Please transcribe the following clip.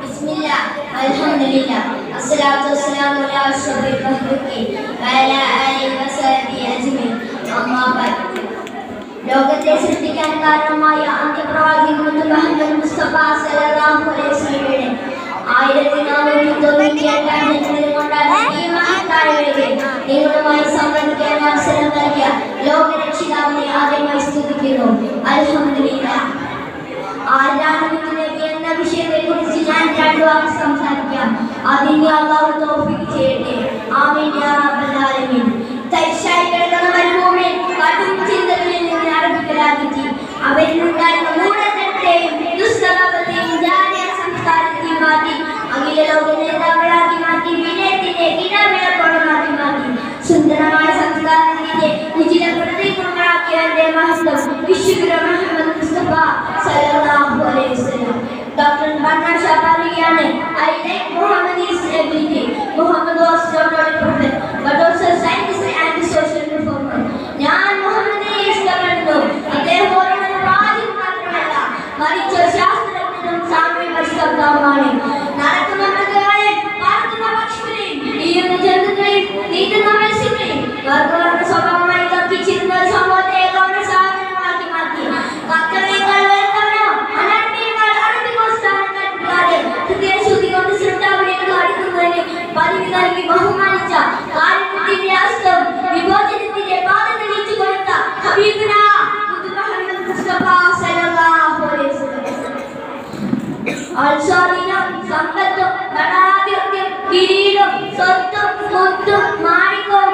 ബിസ്മില്ലാ അൽഹംദുലില്ലാ അസ്സലാത്തു വസ്സലാമു അലാ അഷ്റഫിൽ മഖ്ലൂഖീൻ വഅലാ ആലിഹി വസഹ്ബിഹി അജ്മഈൻ. അമ്മാ ബഅദ്. ലോകത്തെ സൃഷ്ടിക്കാൻ കാരണമായ അന്ത്യപ്രവാചകൻ മുഹമ്മദ് മുസ്തഫ സല്ലല്ലാഹു അലൈഹി വസല്ലമയുടെ 1498 കൊണ്ടാണ് ഈ മഹത്തായ വേദിയിൽ നിങ്ങളുമായി സംബന്ധിക്കാൻ അവസരം നൽകിയ ലോകരക്ഷിതാവിനെ ആദ്യമായി സ്തുതിക്കുന്നു. അൽഹംദുലില്ലാ. ആരാണ് നബി എന്ന വിഷയത്തെക്കുറിച്ച് ഞാൻ 2 വാക്ക് സംസാരിക്കാം. അതിന് അല്ലാഹു തൗഫീഖ് ചെയ്യട്ടെ. ആമീൻ യാ റബ്ബൽ ആലമീൻ. തൈശായി കിടക്കുന്ന മരുഭൂമിയിൽ കടും ചിന്തകളിൽ നിന്ന് ആരംഭിക്കലാക്കി അവരിലുണ്ടായിരുന്ന മൂഢതത്തെയും ദുസ്വഭാവത്തെയും ജാതീയ സംസ്കാരത്തെയും മാറ്റി അഖില ലോക നേതാക്കളാക്കി മാറ്റി വിനയത്തിന്റെ ഇടവേളക്കോളമാക്കി മാറ്റി സുന്ദരമായ സംസ്കാരത്തിന്റെ ഉചിത പ്രതീകങ്ങളാക്കിയവരുടെ മഹത്വം വിശുദ്ധ മുഹമ്മദ് മുസ്തഫ സല്ലല്ലാഹു അലൈഹി വസല്ലം. ഡോക്ടർ ബർണാഡ് ഷാ പറയുകയാണ്, I like Muhammad's ability. Muhammad was not only prophet but also scientist and social reformer. ഞാൻ മുഹമ്മദിനെ ഇഷ്ടപ്പെടുന്നു. അദ്ദേഹം ഒരു പ്രവാചകൻ മാത്രമല്ല, മറിച്ച് ശാസ്ത്രജ്ഞനും സാമൂഹ്യ പരിഷ്കർത്താവുമാണ്. നടക്കുന്ന മൃഗങ്ങളെയും പറക്കുന്ന പക്ഷികളെയും ഈയുന്ന ജന്തുക്കളെയും നീന്തുന്ന മത്സ്യങ്ങളെയും വർഗവർണ്ണ സ്വഭാവമായി തർക്കിച്ചിരുന്ന സമൂഹത്തെ ഏകോപന സാധനമാക്കി മാറ്റി. കത്തനേക്കാൾ വരുത്തവനോ അനർമ്മയേക്കാൾ അറബിക്കോ സ്ഥാനം കൽപ്പിക്കാതെ ഹൃദയശുദ്ധി കൊണ്ട് സൃഷ്ടാവിലേക്ക് അടുക്കുന്നതിന് പദവി നൽകി ബഹുമാനിച്ച കാരുണ്യത്തിന്റെ അസ്തം വിഭജനത്തിന്റെ പാത തെളിയിച്ചു കൊടുത്ത ഹബീബുനാ മുഹമ്മദ് മുസ്തഫ സല്ലല്ലാഹു അലൈഹി വസല്ലം. അൽസാദിനും സമ്പത്തും ധനാധിപത്യം കിരീടം സ്വത്തും മുത്തും മാണിക്കവും